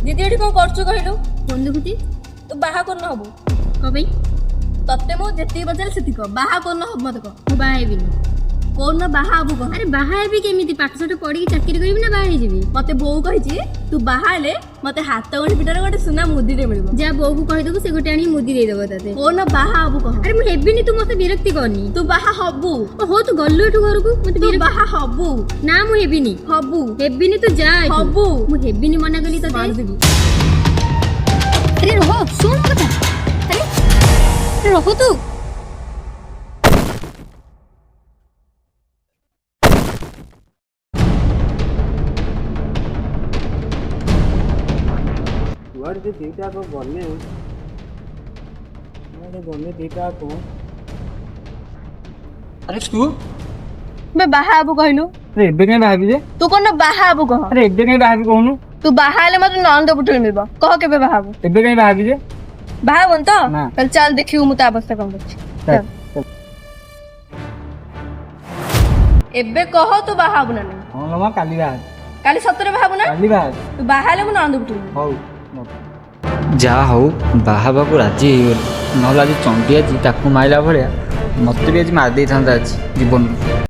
दीदी एठी कोन करछु कहिलु फोन देखुती तू बाहा कोन हबु क भाई तत्ते मो जेती बचल सेती को बाहा कोन हब मत को मु बाहा हेबिनी कोन बाहा हबु को अरे बाहा हेबी केमिति पाठ साठ पढ़ी चाकरी करबी ना बाहा हे जेबी मते बोउ कहिची तू बाहा ले मते हाथ गंठी पिटारे गोटे सुना मुदी रे मिलबो जा बोऊ को कहि देबो से गोटे आनी मुदी दे देबो तते कोन बाहा हबु को अरे मु हेबिनी तू मते विरक्ति करनी तू बाहा हबु हो तू गल्लु एठु घर को मते तू बाहा हबु ना मु हेबिनी हबु हेबिनी तू जा हबु मु हेबिनी मना कली तते मार देबी अरे रहो सुन कथा अरे रहो तू कुआड़े दीटा को गले गले दीटा को अरे तू बे बाहा हबु कहिलु अरे एबे के भाभी जे तू कोन बाहा हबु कह अरे एबे के भाभी कहनु तू बाहा ले मते नंद पुटल मिलबो कह केबे बाहा हबु एबे के भाभी जे बाहा बन तो ना। चल चल देखियो मु ता अवस्था कोन करछि एबे कह तू बाहा हबु ना हां लमा काली बात काली सतरे बाहा हबु ना काली बात तू बाहा ले मु नंद पुटल हौ ଯାହା ହଉ ବାହା ହେବାକୁ ରାଜି ହେଇଗଲି ନହେଲେ ଆଜି ଚଣ୍ଡୀ ଆଜି ତାକୁ ମାଇଲା ଭଳିଆ ମୋତେ ବି ଆଜି ମାରି ଦେଇଥାନ୍ତା ଆଜି ଜୀବନରୁ।